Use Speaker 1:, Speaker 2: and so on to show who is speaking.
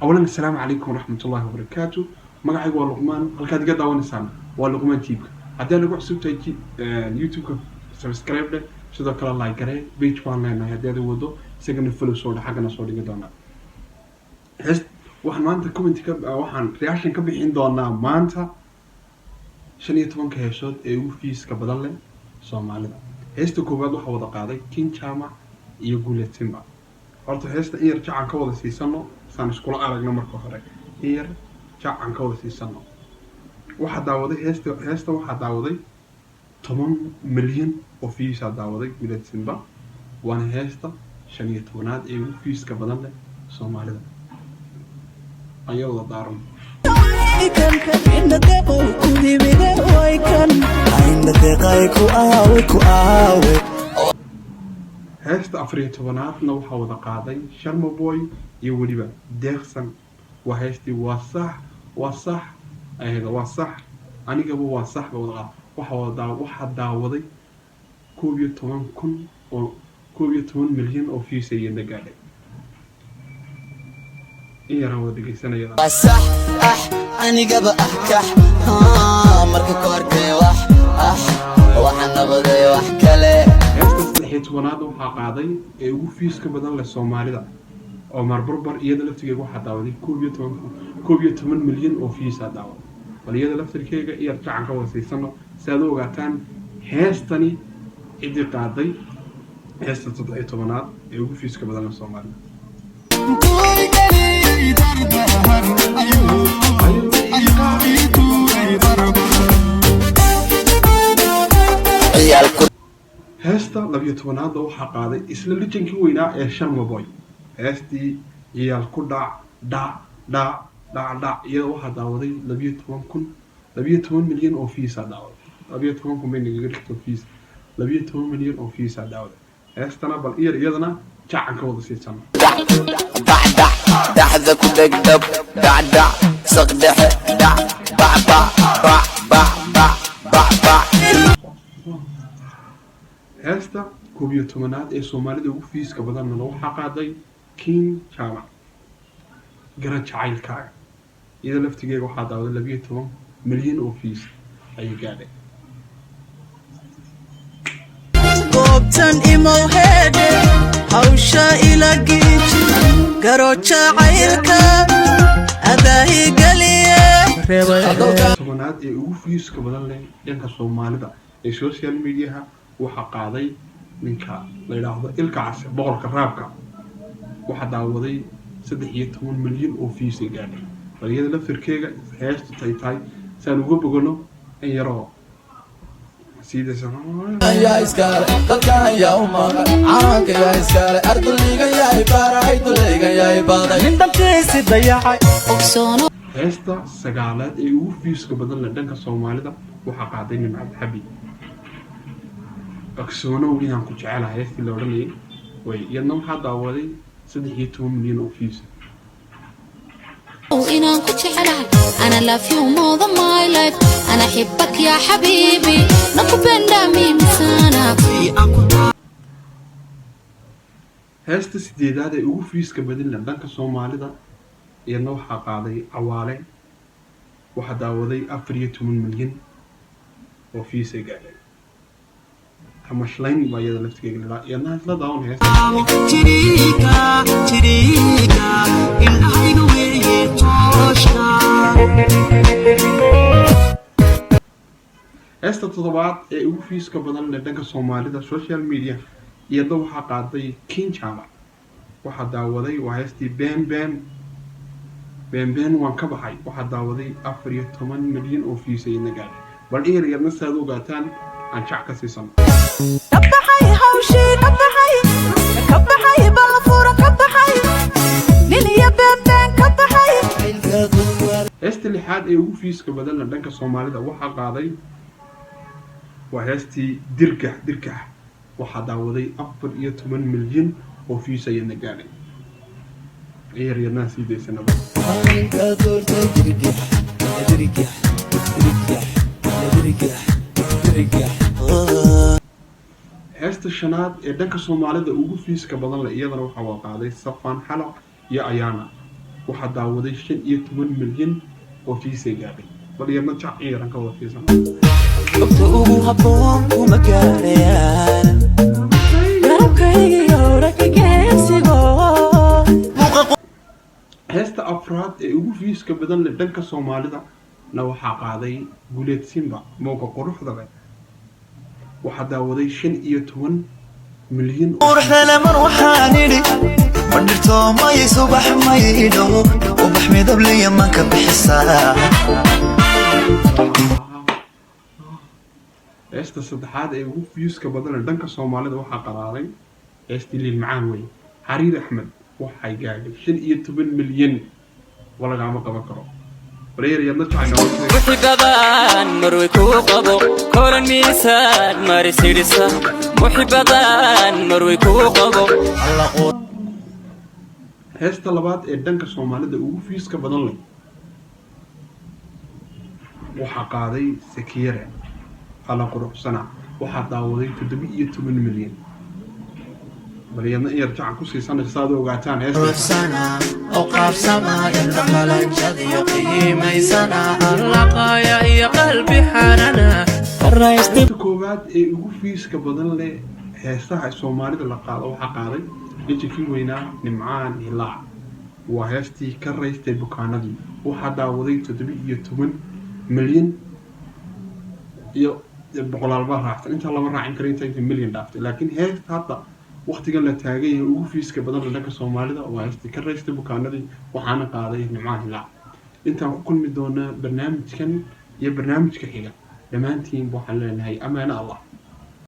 Speaker 1: أولا السلام عليكم ورحمة الله وبركاته. مقعي واللقمان هالكاد قد أونسان واللقمان تيبك هدي أنا قاعد سويت يوتيوب سبسكرايب له sidoo kale like garee page baan leenahay haddii aad wado isagana follow soo dhax xagana soo dhigi doonaa waxaan maanta comment ka waxaan reaction ka bixin doonaa maanta 15 heesood ee ugu fiiska badan leh Soomaalida. Heesta koowaad waxa wada qaaday King Chama iyo Guuleed Simba. horta heesta in yar jacan ka wada siisano saan iskula aragna marka hore in yar jacan ka wada siisano waxa daawaday heesta waxa daawaday 10 milyan oo views daawaday Guuleed Simba waana heesta 15aad ee ugu fiiska badan leh Soomaalida ayuu daaran heesta 14aadna waxa wada qaaday Sharma Boy iyo waliba Deeqsan waa heestii waa sax ayada waa sax aniga waa sax waxa daawaday 11 milyan oo views ay gaadhay يا رب دقيسنا يا رب
Speaker 2: صح aniga ba ahkax marka koortay wax waxaan nabaday wax kale
Speaker 1: heesta wanaado waxa qaaday ee ugu fiiska badan leh Soomaalida oo marbarbar iyada laftigeega waxa daawaday 11 milyan oo views daawaday bal iyada laftigeega iyo jacan ka wasiisano saad ogaataan heestani idii qaaday heesta 17aad ee ugu fiiska badan leh Soomaalida heesta 12aad waxa qaaday isla lijinkii weynaa ee Sharma Boy heestii ciyaal ku dhac iyada waxa daawaday 12 milyan oo views daawaday 12 milyan oo views 12 milyan oo views daawaday heestana bal iyadana jacan ka wada siisano
Speaker 2: دحذا كدقدب دع صقدح دع با
Speaker 1: heesta 11aad ee Soomaalida ugu fiiska badan waxa qaaday King Chama gara jacaylkaaga iyada laftigeega waxa daawaday 12 milyan oo views ay gaadhay
Speaker 3: goobtan imo heede hawsha ila geej garo jacaylka adahi galiye
Speaker 1: tobanaad ee ugu fiiska badan leh dhanka Soomaalida ee social media waxa qaaday ninka la yiraahdo Ilkaas boqolka raabka waxa daawaday 13 milyan oo views gaadhay baliyada la firkeega heesta tay saan ugu bogano in yaro سيدي سلام
Speaker 2: يا إسكال قلقان يا أمك عانك يا إسكال أرضليك يا إبارة عيدليك يا إبارة
Speaker 3: من دمكيسي ضيعي
Speaker 1: أكسونو هستا سقالات إيو فيسك بدل لدنك Soomaalida waxa qaaday nin Cabdi أكسونو وين كنت جعلها هيستي لو رني way yadna waxa daawaday 13 milyan oo views
Speaker 4: وإنا كنت حلال أنا love you more than my life أنا أحبك يا حبيبي نقبل دمي مسانا
Speaker 1: heesta 8aad ee ugu fiiska badan leh dhanka Soomaalida iyadna waxa qaaday Cawaale waxa daawaday 14 milyan oo views gaadhay kamashlayn bayada laftigeega iyadna isla daawan heesta
Speaker 3: tiriika in aynu weeye tooshka
Speaker 1: heesta 7aad ee ugu fiiska badan leh dhanka Soomaalida social media iyadoo waxa qaaday King Chama waxa daawaday waa heestii been waan ka baxay waxa daawaday 14 milyan oo views ay gaadhay bal iyadna saad ogaataan aan jac ka siisan
Speaker 3: kabaxay hawshi kabaxay baafura kabaxay niliya been kabaxay
Speaker 1: heesta 6aad ee ugu fiiska badan leh dhanka Soomaalida waxa qaaday waa heestii dirgax waxa daawaday 14 milyan oo views ay gaadhay iyadna sidii sanaba heesta 5aad ee dhanka Soomaalida ugu fiiska badan leh iyadana waxa qaaday Safan Xalaq iyo Ayana waxaa daawaday 15 milyan oo fiisay gaadhay bal iyadna jac ciiran ka wada fiisan
Speaker 2: Ogta ugu habboon kuma gaarayaan
Speaker 3: garabkaygiyo ragigeysigo
Speaker 1: heesta afraad ee ugu fiiska badan leh dhanka Soomaalida na waxaa qaaday Guuleed Simba mooga quruxda leh waxaa daawaday 15 milyan
Speaker 2: quruxdana mar waxaan idhi ma dhirto may subax maydho ubax midab liya ma ka bixisaa
Speaker 1: heesta saddexaad ee ugu fiiska badan leh dhanka Soomaalida waxaa qaraaday heestii Liil Macaan wey Xariir Axmed waxay gaadhay 15 milyan walagama qaban karo bareer yadna jacayna
Speaker 5: wixii badan marway ku qabo koran miisaan marisidisa wixii badan marway ku qabo
Speaker 1: heesta labaad ee dhanka Soomaalida ugu fiiska badan leh waxaa qaaday Sakiyare ala quruxsana waxaa daawaday 17 milyan bareerna in yar jacan ku siisanaysa saad ogaataan heesta
Speaker 2: sana oo qaabsama inta qalanjadiyo qiimaysana allaqaya iyo qalbi xanana
Speaker 1: heesta koowaad ee ugu fiiska badan leh heestaha Soomaalida la qaado waxaa qaaday injikii weynaa Nimcaan Hilaac waa heestii ka raystay bukaanadii waxaa daawaday 17 milyan iyo boqolaal baa raacsan inta lama raacin karo inta milyan dhaaftay laakiin heesta hadda waqtigan la taagay ee ugu fiiska badan dhanka Soomaalida waa heestii ka raystay bukaanadii waxaana qaaday Nimcaan Hilaac intaan ku kulmi doonaa barnaamijkan iyo barnaamijka xiga dhammaantiin waxaan leenahay amaana Allah